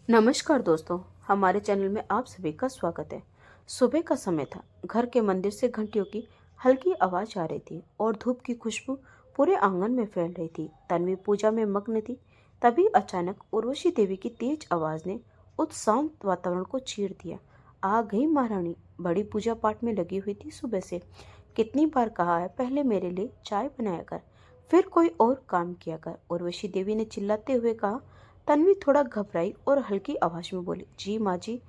नमस्कार दोस्तों, हमारे चैनल में आप सभी का स्वागत है। सुबह का समय था। घर के मंदिर से घंटियों की हल्की आवाज आ रही थी और धूप की खुशबू पूरे आंगन में फैल रही थी। तन्वी पूजा में मग्न थी। तभी अचानक उर्वशी देवी की तेज आवाज ने उस शांत वातावरण को चीर दिया। आ गई महारानी। बड़ी पूजा पाठ में लगी हुई थी सुबह से। कितनी बार कहा है, पहले मेरे लिए चाय बनाया कर, फिर कोई और काम किया कर। उर्वशी देवी ने चिल्लाते हुए कहा। तन्वी थोड़ा घबराई और हल्की आवाज में बोली, जी माँ जी,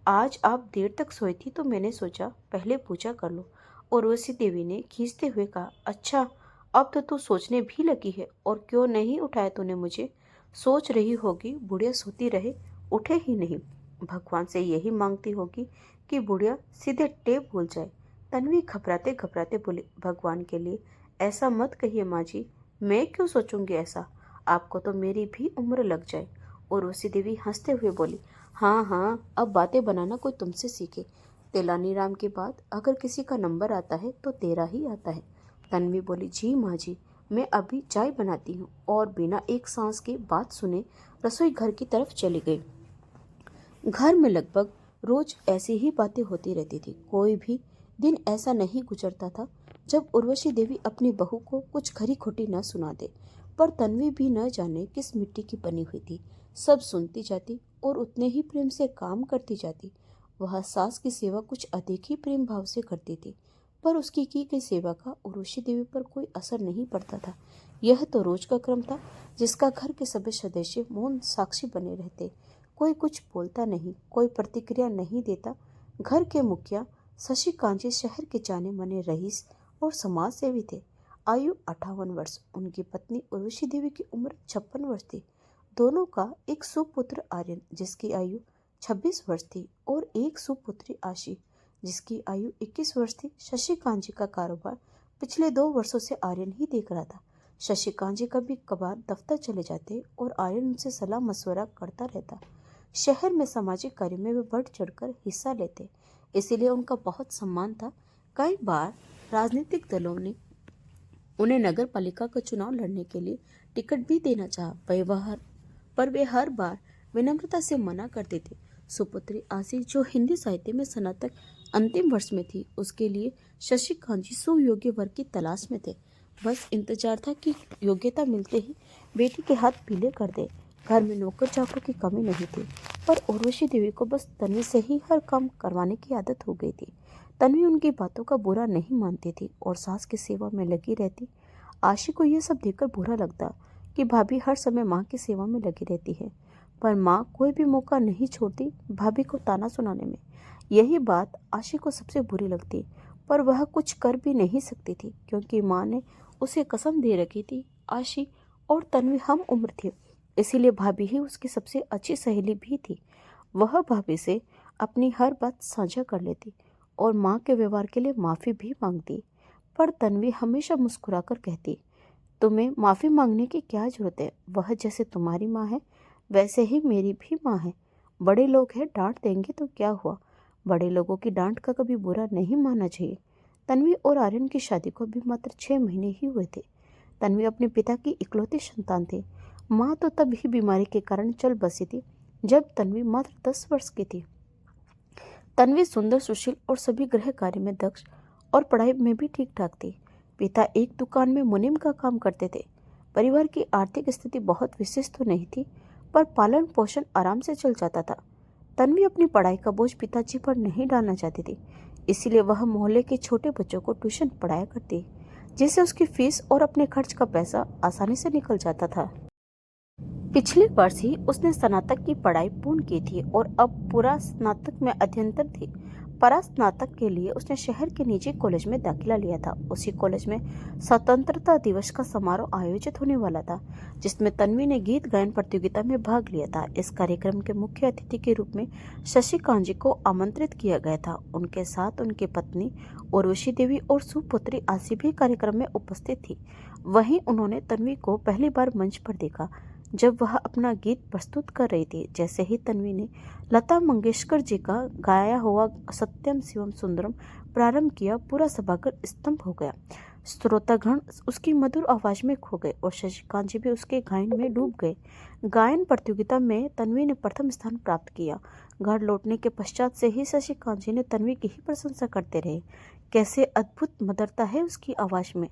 आज आप देर तक सोई थी तो मैंने सोचा पहले पूजा कर लो। उर्वशी देवी ने खींचते हुए कहा, अच्छा, अब तो तू सोचने भी लगी है। और क्यों नहीं उठाया तूने मुझे? सोच रही होगी बुढ़िया सोती रहे, उठे ही नहीं। भगवान से यही मांगती होगी कि बुढ़िया सीधे टेप भूल जाए। तन्वी घबराते घबराते बोली, भगवान के लिए ऐसा मत कहिए माँ जी, मैं क्यों सोचूंगी ऐसा? आपको तो मेरी भी उम्र लग जाए। उर्वशी देवी हंसते हुए बोली, हाँ हाँ, अब बातें बनाना कोई तुमसे सीखे। तेलानी राम के बाद अगर किसी का नंबर आता है तो तेरा ही आता है। तन्वी बोली, जी माँ जी, मैं अभी चाय बनाती हूँ। और बिना एक सांस के बात सुने रसोई घर की तरफ चली गई। घर में लगभग रोज ऐसी ही बातें होती रहती थी। कोई भी दिन ऐसा नहीं गुजरता था जब उर्वशी देवी अपनी बहू को कुछ खरी खोटी न सुना दे। पर तन्वी भी न जाने किस मिट्टी की बनी हुई थी। सब सुनती जाती और उतने ही प्रेम से काम करती जाती। वह सास की सेवा कुछ अधिक ही प्रेम भाव से करती थी, पर उसकी की गई सेवा का उर्वशी देवी पर कोई असर नहीं पड़ता था। यह तो रोज का क्रम था जिसका घर के सभी सदस्य मौन साक्षी बने रहते। कोई कुछ बोलता नहीं, कोई प्रतिक्रिया नहीं देता। घर के मुखिया शशि कांजी शहर के जाने माने रईस और समाज सेवी थे। आयु 58 वर्ष। उनकी पत्नी उर्वशी देवी की उम्र 56 वर्ष थी। दोनों का एक सुपुत्र आर्यन जिसकी आयु 26 वर्ष थी और एक सुपुत्री आशी जिसकी आयु 21 वर्ष थी। शशि कांजी का कारोबार पिछले 2 वर्षों से आर्यन ही देख रहा था। शशि कांजी कभी कभार दफ्तर चले जाते और आर्यन उनसे सलाह मशवरा करता रहता। शहर में सामाजिक कार्य में वे बढ़ चढ़कर हिस्सा लेते, इसीलिए उनका बहुत सम्मान था। कई बार राजनीतिक दलों ने उन्हें नगर पालिका का चुनाव लड़ने के लिए टिकट भी देना चाहा, पर वे हर बार विनम्रता से मना करते थे। सुपुत्री आशी जो हिंदी साहित्य में स्नातक अंतिम वर्ष में थी, उसके लिए शशि कांजी सुयोग्य वर्ग की तलाश में थे। बस इंतजार था कि योग्यता मिलते ही बेटी के हाथ पीले कर दे। घर में नौकर चाकर की कमी नहीं थी, पर उर्वशी देवी को बस तन्वी से ही हर काम करवाने की आदत हो गई थी। तन्वी उनकी बातों का बुरा नहीं मानती थी और सास की सेवा में लगी रहती। आशी को यह सब देखकर बुरा लगता कि भाभी हर समय माँ की सेवा में लगी रहती है, पर माँ कोई भी मौका नहीं छोड़ती भाभी को ताना सुनाने में। यही बात आशी को सबसे बुरी लगती, पर वह कुछ कर भी नहीं सकती थी क्योंकि माँ ने उसे कसम दे रखी थी। आशी और तन्वी हम उम्र थी, इसीलिए भाभी ही उसकी सबसे अच्छी सहेली भी थी। वह भाभी से अपनी हर बात साझा कर लेती और माँ के व्यवहार के लिए माफ़ी भी मांगती। पर तन्वी हमेशा मुस्कुराकर कहती, तुम्हें माफ़ी मांगने की क्या जरूरत है? वह जैसे तुम्हारी माँ है वैसे ही मेरी भी माँ है। बड़े लोग हैं, डांट देंगे तो क्या हुआ? बड़े लोगों की डांट का कभी बुरा नहीं मानना चाहिए। तन्वी और आर्यन की शादी को अभी मात्र 6 महीने ही हुए थे। तन्वी अपने पिता की इकलौती संतान थी। माँ तो तब ही बीमारी के कारण चल बसी थी जब तन्वी मात्र 10 वर्ष की थी। तन्वी सुंदर, सुशील और सभी गृह कार्य में दक्ष और पढ़ाई में भी ठीक ठाक थी। पिता एक दुकान में मुनीम का काम करते थे। परिवार की आर्थिक स्थिति बहुत विशेष तो नहीं थी, पर पालन पोषण आराम से चल जाता था। तन्वी अपनी पढ़ाई का बोझ पिताजी पर नहीं डालना चाहती थी, इसीलिए वह मोहल्ले के छोटे बच्चों को ट्यूशन पढ़ाया करती, जिससे उसकी फीस और अपने खर्च का पैसा आसानी से निकल जाता था। पिछले वर्ष ही उसने स्नातक की पढ़ाई पूर्ण की थी और अब पूरा स्नातक में अध्ययनरत थी। परास्नातक के लिए उसने शहर के निजी कॉलेज में दाखिला लिया था। उसी कॉलेज में स्वतंत्रता दिवस का समारोह आयोजित होने वाला था, जिसमें तन्वी ने गीत गायन प्रतियोगिता में भाग लिया था। इस कार्यक्रम के मुख्य अतिथि के रूप में शशि कांजी को आमंत्रित किया गया था। उनके साथ उनकी पत्नी उर्वशी देवी और सुपुत्री आशी भी कार्यक्रम में उपस्थित थी। वहीं उन्होंने तन्वी को पहली बार मंच पर देखा जब वह अपना गीत प्रस्तुत कर रही थी। जैसे ही तन्वी ने लता मंगेशकर जी का गाया हुआ सत्यम शिवम सुंदरम प्रारंभ किया, पूरा सभागार स्तब्ध हो गया। श्रोतागण उसकी मधुर आवाज में खो गए और शशिकांत जी भी उसके गायन में डूब गए। गायन प्रतियोगिता में तन्वी ने प्रथम स्थान प्राप्त किया। घर लौटने के पश्चात से ही शशिकांत जी ने तन्वी की ही प्रशंसा करते रहे। कैसे अद्भुत मधुरता है उसकी आवाज में,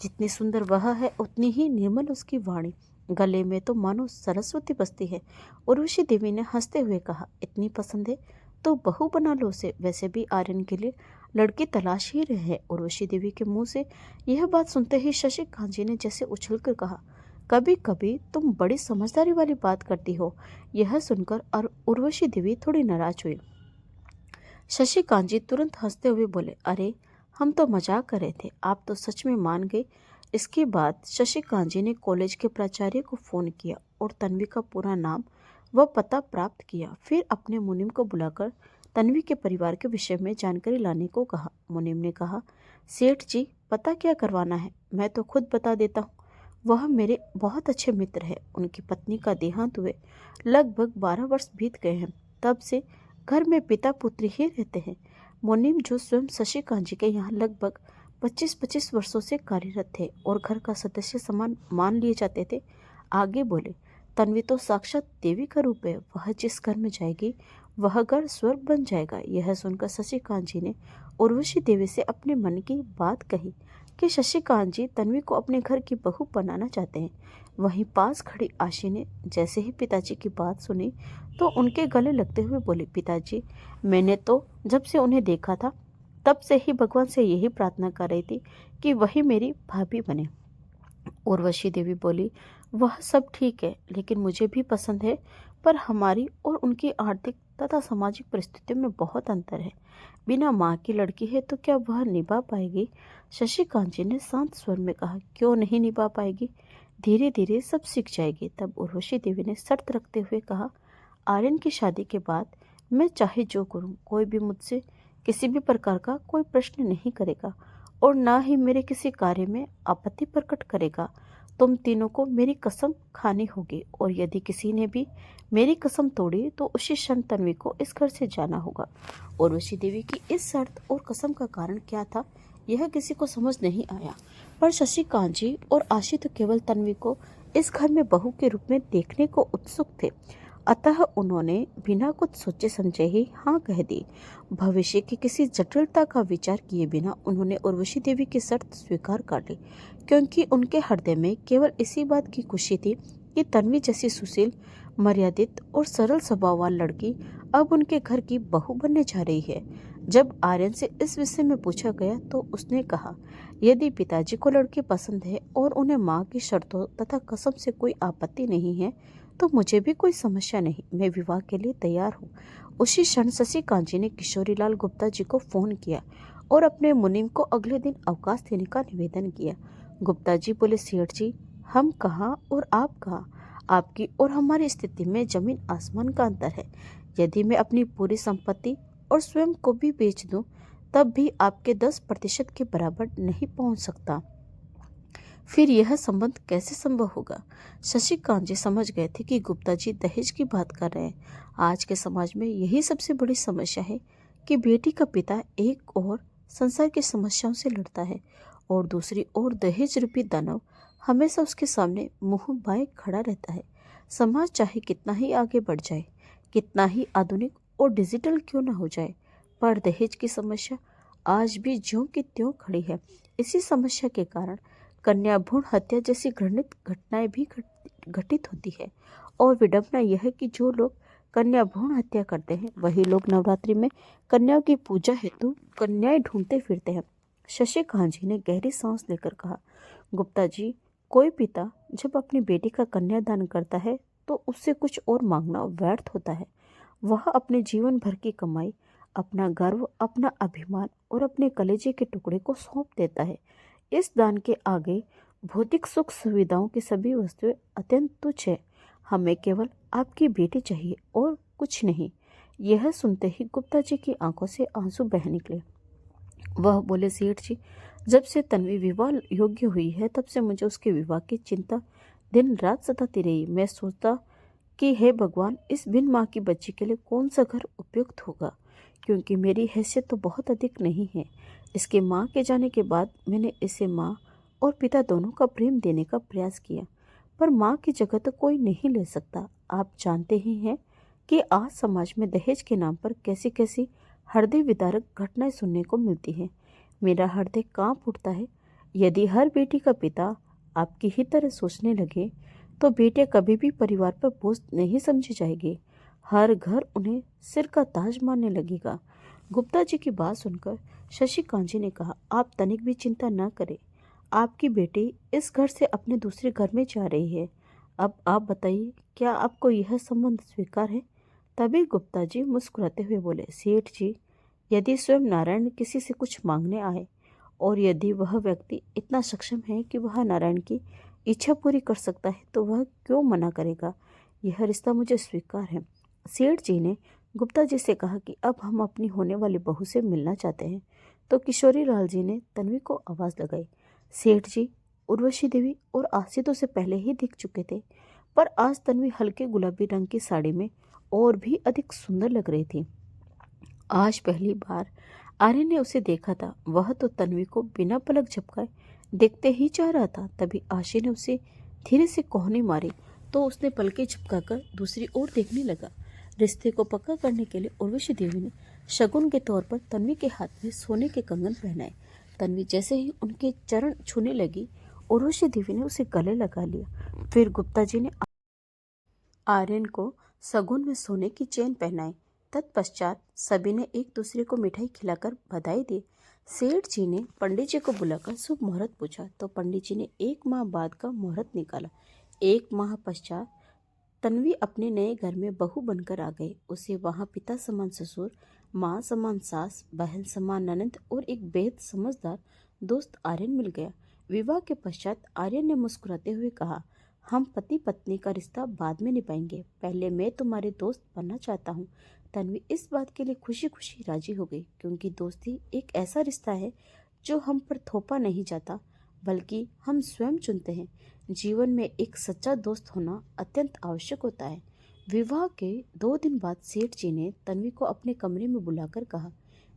जितनी सुंदर वह है उतनी ही निर्मल उसकी वाणी। गले में तो मानो सरस्वती बसती है। उर्वशी देवी ने हंसते हुए कहा, इतनी पसंद है तो बहू बना लो उसे। वैसे भी आर्यन के लिए लड़की तलाश ही रहे हैं। उर्वशी देवी के मुंह से यह बात सुनते ही शशिकांत जी ने जैसे उछलकर कहा, कभी कभी तुम बड़ी समझदारी वाली बात करती हो। यह सुनकर और उर्वशी देवी थोड़ी नाराज हुई। शशिकांत जी तुरंत हंसते हुए बोले, अरे हम तो मजाक कर रहे थे, आप तो सच में मान गए। इसके बाद शशिकांत जी ने कॉलेज के प्राचार्य को फ़ोन किया और तन्वी का पूरा नाम व पता प्राप्त किया। फिर अपने मुनीम को बुलाकर तन्वी के परिवार के विषय में जानकारी लाने को कहा। मुनीम ने कहा, सेठ जी पता क्या करवाना है, मैं तो खुद बता देता हूँ। वह मेरे बहुत अच्छे मित्र हैं। उनकी पत्नी का देहांत हुए लगभग 12 वर्ष बीत गए हैं। तब से घर में पिता पुत्री ही रहते हैं। मुनीम जो स्वयं शशिकांत जी के यहाँ लगभग 25-25 वर्षों से कार्यरत थे और घर का सदस्य समान मान लिए जाते थे, आगे बोले, तन्वी तो साक्षात देवी का रूप है। वह जिस घर में जाएगी वह घर स्वर्ग बन जाएगा। यह सुनकर शशिकांत जी ने उर्वशी देवी से अपने मन की बात कही कि शशिकांत जी तन्वी को अपने घर की बहू बनाना चाहते हैं। वहीं पास खड़ी आशी ने जैसे ही पिताजी की बात सुनी तो उनके गले लगते हुए बोली, पिताजी मैंने तो जब से उन्हें देखा था तब से ही भगवान से यही प्रार्थना कर रही थी कि वही मेरी भाभी बने। उर्वशी देवी बोली, वह सब ठीक है, लेकिन मुझे भी पसंद है, पर हमारी और उनकी आर्थिक तथा सामाजिक परिस्थितियों में बहुत अंतर है। बिना माँ की लड़की है तो क्या वह निभा पाएगी? शशिकांत जी ने शांत स्वर में कहा, क्यों नहीं निभा पाएगी, धीरे धीरे सब सीख जाएगी। तब उर्वशी देवी ने शर्त रखते हुए कहा, आर्यन की शादी के बाद मैं चाहे जो करूं, कोई भी मुझसे किसी भी प्रकार का कोई प्रश्न नहीं करेगा और ना ही मेरे किसी कार्य में आपत्ति प्रकट करेगा। तुम तीनों को मेरी कसम खानी होगी और यदि किसी ने भी मेरी कसम तोड़ी तो उसी क्षण तन्वी को इस घर से जाना होगा। उर्वशी देवी की इस शर्त और कसम का कारण क्या था, यह किसी को समझ नहीं आया, पर शशिकांत जी और आशी तो केवल तन्वी को इस घर में बहू के रूप में देखने को उत्सुक थे। अतः उन्होंने बिना कुछ सोचे समझे ही हाँ कह दी। भविष्य की किसी जटिलता का विचार किए बिना उन्होंने उर्वशी देवी की शर्त स्वीकार कर ली, क्योंकि उनके हृदय में केवल इसी बात की खुशी थी कि तन्वी जैसी सुशील, मर्यादित और सरल स्वभाव वाली लड़की अब उनके घर की बहू बनने जा रही है। जब आर्यन से इस विषय में पूछा गया तो उसने कहा, यदि पिताजी को लड़की पसंद है और उन्हें माँ की शर्तों तथा कसम से कोई आपत्ति नहीं है तो मुझे भी कोई समस्या नहीं, मैं विवाह के लिए तैयार हूँ। उसी क्षण शशिकांत जी ने किशोरीलाल गुप्ता जी को फोन किया और अपने मुनीम को अगले दिन अवकाश देने का निवेदन किया। गुप्ता जी बोले, सेठ जी हम कहाँ और आप कहाँ, आपकी और हमारी स्थिति में जमीन आसमान का अंतर है। यदि मैं अपनी पूरी संपत्ति और स्वयं को भी बेच दूं तब भी आपके 10% के बराबर नहीं पहुंच सकता। फिर यह संबंध कैसे संभव होगा? शशिकांत जी समझ गए थे कि गुप्ता जी दहेज की बात कर रहे हैं। आज के समाज में यही सबसे बड़ी समस्या है कि बेटी का पिता एक ओर संसार की समस्याओं से लड़ता है और दूसरी ओर दहेज रूपी दानव हमेशा उसके सामने मुंह बाएं खड़ा रहता है। समाज चाहे कितना ही आगे बढ़ जाए, कितना ही आधुनिक और डिजिटल क्यों न हो जाए, पर दहेज की समस्या आज भी ज्यों की त्यों खड़ी है। इसी समस्या के कारण कन्या भ्रूण हत्या जैसी घृणित घटनाएं भी घटित होती है। और विडंबना यह है कि जो लोग कन्या भ्रूण हत्या करते हैं वही लोग नवरात्रि में कन्याओं की पूजा हेतु कन्याएं ढूंढते फिरते हैं। शशिकांत जी ने गहरी सांस लेकर कहा, गुप्ता जी कोई पिता जब अपनी बेटी का कन्यादान करता है तो उससे कुछ और मांगना व्यर्थ होता है। वह अपने जीवन भर की कमाई, अपना गर्व, अपना अभिमान और अपने कलेजे के टुकड़े को सौंप देता है। इस दान के आगे भौतिक सुख सुविधाओं की सभी वस्तुएं अत्यंत तुच्छ है। हमें केवल आपकी बेटी चाहिए और कुछ नहीं। यह सुनते ही गुप्ता जी की आंखों से आंसू बह निकले। वह बोले, सेठ जी जब से तन्वी विवाह योग्य हुई है तब से मुझे उसके विवाह की चिंता दिन रात सताती रही। मैं सोचता कि हे भगवान, इस बिन माँ की बच्ची के लिए कौन सा घर उपयुक्त होगा, क्योंकि मेरी हैसियत तो बहुत अधिक नहीं है। इसके माँ के जाने के बाद मैंने इसे माँ और पिता दोनों का प्रेम देने का प्रयास किया, पर माँ की जगह तो कोई नहीं ले सकता। आप जानते ही हैं कि आज समाज में दहेज के नाम पर कैसी कैसी हृदय विदारक घटनाएं सुनने को मिलती हैं। मेरा हृदय कांप उठता है। यदि हर बेटी का पिता आपकी ही तरह सोचने लगे तो बेटियां कभी भी परिवार पर बोझ नहीं समझी जाएगी। हर घर उन्हें सिर का ताज मानने लगेगा। गुप्ता जी की बात सुनकर शशिकांत जी ने कहा, आप तनिक भी चिंता न करें। आपकी बेटी इस घर से अपने दूसरे घर में जा रही है। अब आप बताइए, क्या आपको यह संबंध स्वीकार है? तभी गुप्ता जी मुस्कुराते हुए बोले, सेठ जी, यदि स्वयं नारायण किसी से कुछ मांगने आए और यदि वह व्यक्ति इतना सक्षम है कि वह नारायण की इच्छा पूरी कर सकता है तो वह क्यों मना करेगा? यह रिश्ता मुझे स्वीकार है। सेठ जी ने गुप्ता जी से कहा कि अब हम अपनी होने वाली बहू से मिलना चाहते हैं। तो किशोरी लाल जी ने तन्वी को आवाज लगाई। सेठ जी उर्वशी देवी और आसितों से पहले ही दिख चुके थे, पर आज तन्वी हल्के गुलाबी रंग की साड़ी में और भी अधिक सुंदर लग रही थी। आज पहली बार आर्यन ने उसे देखा था। वह तो तन्वी को बिना पलक झपकाए देखते ही जा रहा था। तभी आशी ने उसे धीरे से कोहनी मारी तो उसने पलकें झपकाकर दूसरी ओर देखने लगा। रिश्ते को पक्का करने के लिए उर्वशी देवी ने शगुन के तौर पर तन्वी के हाथ में सोने के कंगन पहनाए। तन्वी जैसे ही उनके चरण छूने लगी, उर्वशी देवी ने उसे गले लगा लिया। फिर गुप्ता जी ने आर्यन को शगुन में सोने की चेन पहनाई। तत्पश्चात सभी ने एक दूसरे को मिठाई खिलाकर बधाई दी। सेठ जी ने पंडित जी को बुलाकर शुभ मुहूर्त पूछा तो पंडित जी ने 1 माह बाद का मुहूर्त निकाला। 1 माह पश्चात तन्वी अपने नए घर में बहू बनकर आ गई। उसे वहाँ पिता समान ससुर, माँ समान सास, बहन समान ननद और एक बेहद समझदार दोस्त आर्यन मिल गया। विवाह के पश्चात आर्यन ने मुस्कुराते हुए कहा, हम पति पत्नी का रिश्ता बाद में निभाएंगे, पहले मैं तुम्हारे दोस्त बनना चाहता हूँ। तन्वी इस बात के लिए खुशी खुशी राजी हो गई, क्योंकि दोस्ती एक ऐसा रिश्ता है जो हम पर थोपा नहीं जाता, बल्कि हम स्वयं चुनते हैं। जीवन में एक सच्चा दोस्त होना अत्यंत आवश्यक होता है। विवाह के 2 दिन बाद सेठ जी ने तन्वी को अपने कमरे में बुलाकर कहा,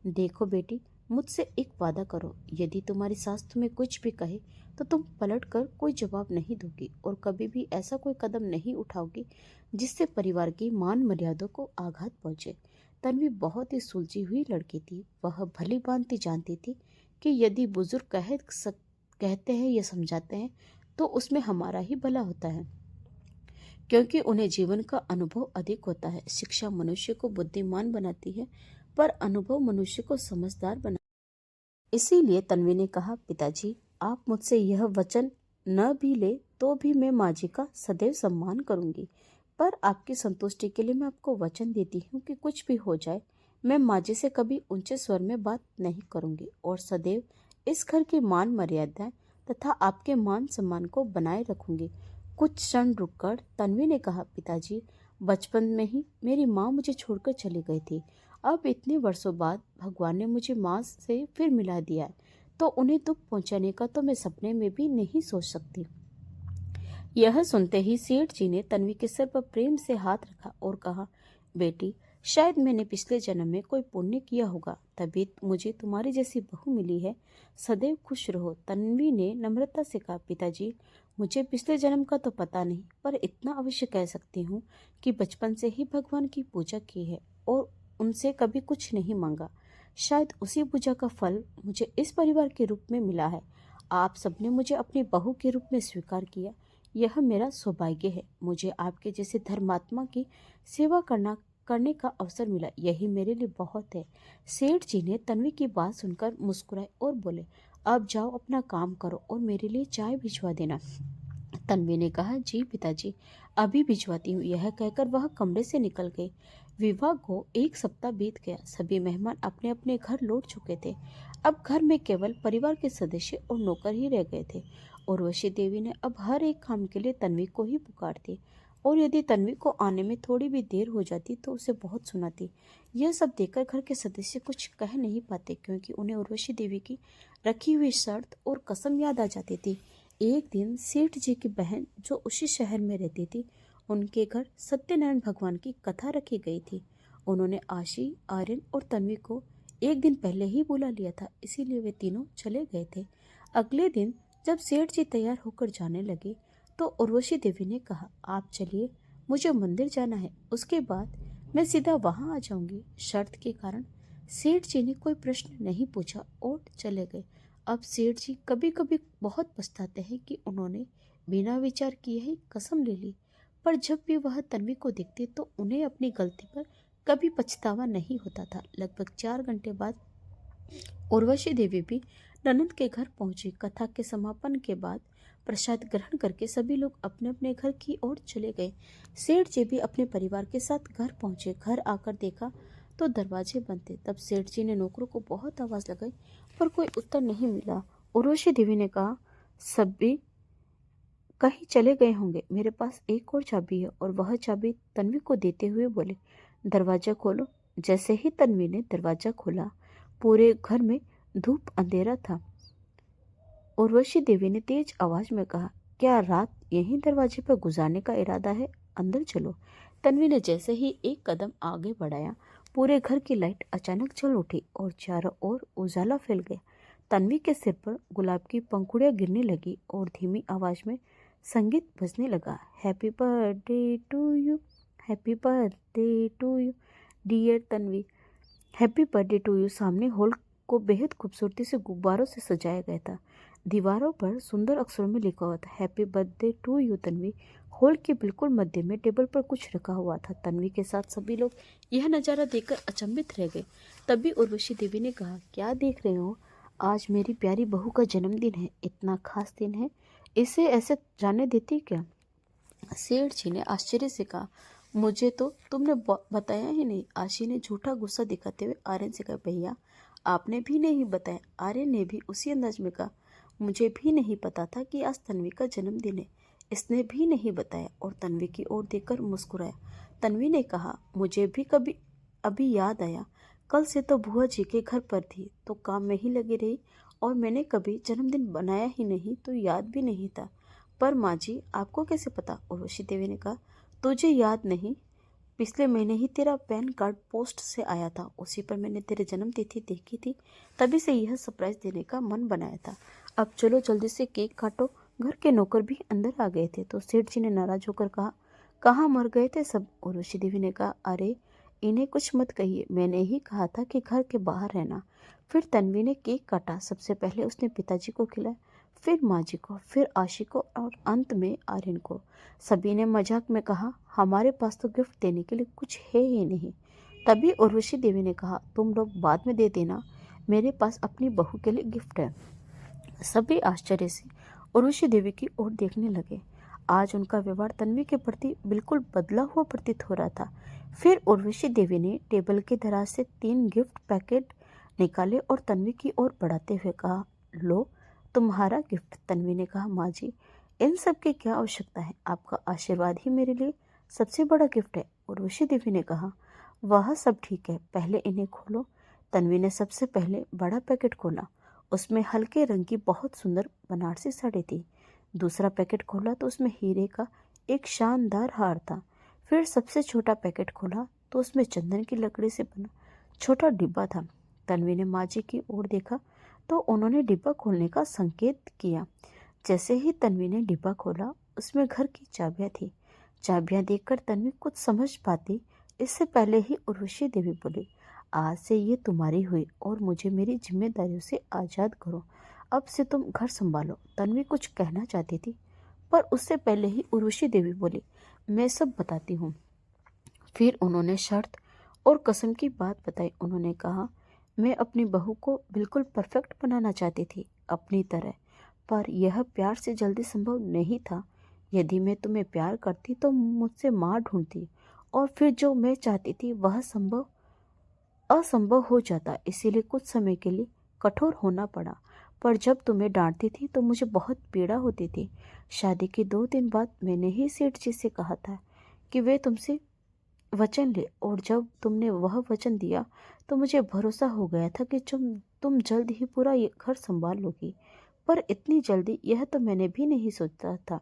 देखो बेटी, मुझसे एक वादा करो, यदि तुम्हारी सास तुम्हें कुछ भी कहे तो तुम पलटकर कोई जवाब नहीं दोगी और कभी भी ऐसा कोई कदम नहीं उठाओगी जिससे परिवार की मान मर्यादा को आघात पहुंचे। तन्वी बहुत ही सुलझी हुई लड़की थी। वह भली भांति जानती थी कि यदि बुजुर्ग कहते हैं या समझाते हैं तो उसमें हमारा ही भला होता है, क्योंकि उन्हें जीवन का अनुभव अधिक होता है। शिक्षा मनुष्य को बुद्धिमान बनाती है, पर अनुभव मनुष्य को समझदार बना। इसीलिए तन्वी ने कहा, पिताजी, आप मुझसे यह वचन न भी ले तो भी मैं माँ जी का सदैव सम्मान करूंगी, पर आपकी संतुष्टि के लिए मैं आपको वचन देती हूँ कि कुछ भी हो जाए मैं माँ जी से कभी ऊंचे स्वर में बात नहीं करूंगी और सदैव इस घर की मान मर्यादा तथा आपके मान सम्मान को बनाए रखूंगी। कुछ क्षण रुककर तन्वी ने कहा, पिताजी, बचपन में ही मेरी माँ मुझे छोड़कर चली गई थी। अब इतने वर्षों बाद भगवान ने मुझे माँ से फिर मिला दिया है, तो उन्हें दुख पहुंचाने का तो मैं सपने में भी नहीं सोच सकती। यह सुनते ही सेठ जी ने तन्वी के सिर पर प्रेम से हाथ रखा और कहा, बेटी, शायद मैंने पिछले जन्म में कोई पुण्य किया होगा, तभी मुझे तुम्हारी जैसी बहू मिली है। सदैव खुश रहो। तन्वी ने नम्रता से कहा, पिताजी, मुझे पिछले जन्म का तो पता नहीं, पर इतना अवश्य कह सकती हूँ कि बचपन से ही भगवान की पूजा की है और उनसे कभी कुछ नहीं मांगा। शायद उसी पूजा का फल मुझे इस परिवार के रूप में मिला है। आप सबने मुझे अपनी बहू के रूप में स्वीकार किया, यह मेरा सौभाग्य है। मुझे आपके जैसे धर्मात्मा की सेवा करने का अवसर मिला, यही मेरे लिए बहुत है। सेठ जी ने तन्वी की बात सुनकर मुस्कुराए और बोले, अब जाओ अपना काम करो और मेरे लिए चाय भिजवा देना। तन्वी ने कहा, जी पिताजी, अभी भिजवाती हूँ। यह कहकर वह कमरे से निकल गई। विवाह को 1 सप्ताह बीत गया। सभी मेहमान अपने अपने घर लौट चुके थे। अब घर में केवल परिवार के सदस्य और नौकर ही रह गए थे। उर्वशी देवी ने अब हर एक काम के लिए तन्वी को ही पुकारती और यदि तन्वी को आने में थोड़ी भी देर हो जाती तो उसे बहुत सुनाती। यह सब देखकर घर के सदस्य कुछ कह नहीं पाते, क्योंकि उन्हें उर्वशी देवी की रखी हुई शर्त और कसम याद आ जाती थी। एक दिन सेठ जी की बहन जो उसी शहर में रहती थी, उनके घर सत्यनारायण भगवान की कथा रखी गई थी। उन्होंने आशी, आर्यन और तन्वी को एक दिन पहले ही बुला लिया था, इसीलिए वे तीनों चले गए थे। अगले दिन जब सेठ जी तैयार होकर जाने लगे तो उर्वशी देवी ने कहा, आप चलिए, मुझे मंदिर जाना है, उसके बाद मैं सीधा वहां आ जाऊंगी। शर्त के कारण सेठ जी ने कोई प्रश्न नहीं पूछा और चले गए। अब सेठ जी कभी कभी बहुत पछताते हैं कि उन्होंने बिना विचार किए ही कसम ले ली, पर जब भी वह तन्वी को देखते तो उन्हें अपनी गलती पर कभी पछतावा नहीं होता था। लगभग 4 घंटे बाद उर्वशी देवी भी ननद के घर पहुंची। कथा के समापन के बाद प्रसाद ग्रहण करके सभी लोग अपने अपने घर की ओर चले गए। सेठ जी भी अपने परिवार के साथ घर पहुंचे। घर आकर देखा तो दरवाजे बंद थे। तब सेठ जी ने नौकरों को बहुत आवाज लगाई, पर कोई उत्तर नहीं मिला। उर्वशी देवी ने कहा, सभी कहीं चले गए होंगे, मेरे पास एक और चाबी है। और वह चाबी तन्वी को देते हुए बोले, दरवाजा खोलो। जैसे ही तन्वी ने दरवाजा खोला, पूरे घर में धूप अंधेरा था। उर्वशी देवी ने तेज आवाज में कहा, क्या रात यहीं दरवाजे पर गुजारने का इरादा है? अंदर चलो। तन्वी ने जैसे ही एक कदम आगे बढ़ाया, पूरे घर की लाइट अचानक जल उठी और चारों ओर उजाला फैल गया। तन्वी के सिर पर गुलाब की पंखुड़ियां गिरने लगी और धीमी आवाज में संगीत बजने लगा। Happy birthday to you, happy birthday to you dear Tanvi, happy birthday to you. सामने हॉल को बेहद खूबसूरती से गुब्बारों से सजाया गया था। दीवारों पर सुंदर अक्षरों में लिखा हुआ था, happy birthday to you Tanvi. Hall के बिल्कुल मध्य में टेबल पर कुछ रखा हुआ था। तन्वी के साथ सभी लोग यह नज़ारा देखकर अचंभित रह गए। तभी उर्वशी देवी ने कहा, क्या देख रहे हो? आज मेरी प्यारी बहू का जन्मदिन है, इतना खास दिन है, इसे ऐसे जाने देती क्या? सेठ जी ने आश्चर्य से कहा, मुझे तो तुमने बताया ही नहीं। आशी ने झूठा गुस्सा दिखाते हुए आर्यन से कहा, भैया आपने भी नहीं बताया। आर्यन ने भी उसी अंदाज में कहा, मुझे भी नहीं पता था कि आज तन्वी का जन्मदिन है। इसने भी नहीं बताया और तन्वी की ओर देखकर मुस्कुराया। तन्वी ने कहा, मुझे भी कभी अभी याद आया, कल से तो बुआ जी के घर पर थी तो काम में ही लगी रही और मैंने कभी जन्मदिन बनाया ही नहीं तो याद भी नहीं था। पर माँ जी, आपको कैसे पता? उर्वशी देवी ने कहा, तुझे याद नहीं? पिछले महीने ही तेरा पैन कार्ड पोस्ट से आया था, उसी पर मैंने तेरे जन्म तिथि देखी थी, तभी से यह सरप्राइज देने का मन बनाया था। अब चलो जल्दी से केक काटो। घर के नौकर भी अंदर आ गए थे तो सेठ जी ने नाराज होकर कहा, कहाँ मर गए थे सब? उर्वशी देवी ने कहा, अरे इन्हें कुछ मत कहिए, मैंने ही कहा था कि घर के बाहर रहना। फिर तन्वी ने केक काटा। सबसे पहले उसने पिताजी को खिलाया, फिर माँ जी को, फिर आशी को और अंत में आर्यन को। सभी ने मजाक में कहा, हमारे पास तो गिफ्ट देने के लिए कुछ है ही नहीं। तभी उर्वशी देवी ने कहा, तुम लोग बाद में दे देना, मेरे पास अपनी बहू के लिए गिफ्ट है। सभी आश्चर्य से उर्वशी देवी की ओर देखने लगे। आज उनका व्यवहार तन्वी के प्रति बिल्कुल बदला हुआ प्रतीत हो रहा था। फिर उर्वशी देवी ने टेबल के दराज से 3 गिफ्ट पैकेट निकाले और तन्वी की ओर बढ़ाते हुए कहा, लो तुम्हारा गिफ्ट। तन्वी ने कहा, माँ जी इन सब की क्या आवश्यकता है, आपका आशीर्वाद ही मेरे लिए सबसे बड़ा गिफ्ट है। उर्वशी देवी ने कहा, वह सब ठीक है, पहले इन्हें खोलो। तन्वी ने सबसे पहले बड़ा पैकेट खोला। उसमें हल्के रंग की बहुत सुंदर बनारसी साड़ी थी। दूसरा पैकेट खोला तो उसमें हीरे का एक शानदार हार था। फिर सबसे छोटा पैकेट खोला तो उसमें चंदन की लकड़ी से बना छोटा डिब्बा था। तन्वी ने माँ जी की ओर देखा तो उन्होंने डिब्बा खोलने का संकेत किया। जैसे ही तन्वी ने डिब्बा खोला, उसमें घर की चाबियां थी। चाबियां देखकर तन्वी कुछ समझ पाती इससे पहले ही उर्वशी देवी बोली, आज से ये तुम्हारी हुई और मुझे मेरी जिम्मेदारियों से आज़ाद करो। अब से तुम घर संभालो। तन्वी कुछ कहना चाहती थी, पर उससे पहले ही उर्वशी देवी बोली, मैं सब बताती हूँ। फिर उन्होंने शर्त और कसम की बात बताई। उन्होंने कहा, मैं अपनी बहू को बिल्कुल परफेक्ट बनाना चाहती थी, अपनी तरह, पर यह प्यार से जल्दी संभव नहीं था। यदि मैं तुम्हें प्यार करती तो मुझसे माँ ढूंढती और फिर जो मैं चाहती थी वह असंभव हो जाता। इसीलिए कुछ समय के लिए कठोर होना पड़ा, पर जब तुम्हें डांटती थी तो मुझे बहुत पीड़ा होती थी। शादी के 2 दिन बाद मैंने ही सेठ जी से कहा था कि वे तुमसे वचन ले, और जब तुमने वह वचन दिया तो मुझे भरोसा हो गया था कि तुम जल्द ही पूरा ये घर संभाल लोगी। पर इतनी जल्दी यह तो मैंने भी नहीं सोचा था।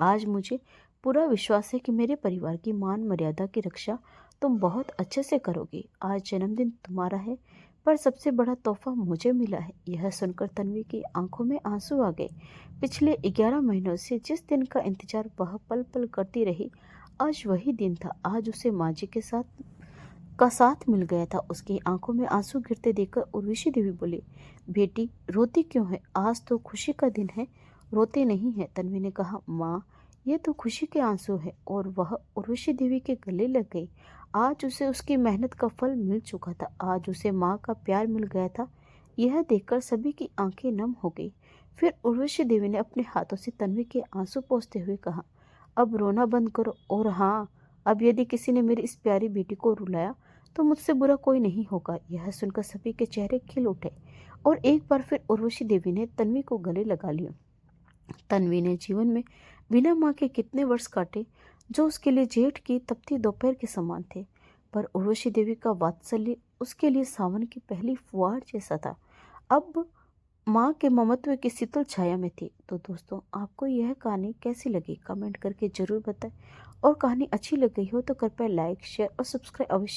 आज मुझे पूरा विश्वास है कि मेरे परिवार की मान मर्यादा की रक्षा तुम बहुत अच्छे से करोगी। आज जन्मदिन तुम्हारा है, पर सबसे बड़ा तोहफा मुझे मिला है। यह सुनकर तन्वी की आंखों में आंसू आ गए। पिछले 11 महीनों से जिस दिन का इंतजार वह पल पल करती रही, आज वही दिन था। आज उसे माँ जी के साथ मिल गया था। उसकी आंखों में आंसू गिरते देखकर उर्वशी देवी बोली, बेटी रोती क्यों है? आज तो खुशी का दिन है, रोते नहीं है। तन्वी ने कहा, माँ ये तो खुशी के आंसू है। और वह उर्वशी देवी के गले लग गई। आज उसे उसकी मेहनत का फल मिल चुका था। आज उसे माँ का प्यार मिल गया था। यह देखकर सभी की आंखें नम हो गई। फिर उर्वशी देवी ने अपने हाथों से तन्वी के आंसू पोंछते हुए कहा, अब रोना बंद करो। और हाँ, अब यदि किसी ने मेरी इस प्यारी बेटी को रुलाया तो मुझसे बुरा कोई नहीं होगा। यह सुनकर सभी के चेहरे खिल उठे और एक बार फिर उर्वशी देवी ने तन्वी को गले लगा लिया। तन्वी ने जीवन में बिना माँ के कितने वर्ष काटे, जो उसके लिए जेठ की तपती दोपहर के समान थे। पर उर्वशी देवी का वात्सल्य उसके लिए सावन की पहली फुहार जैसा था। अब माँ के ममत्व की शीतल छाया में थी। तो दोस्तों, आपको यह कहानी कैसी लगी कमेंट करके जरूर बताएं। और कहानी अच्छी लग गई हो तो कृपया लाइक शेयर और सब्सक्राइब अवश्य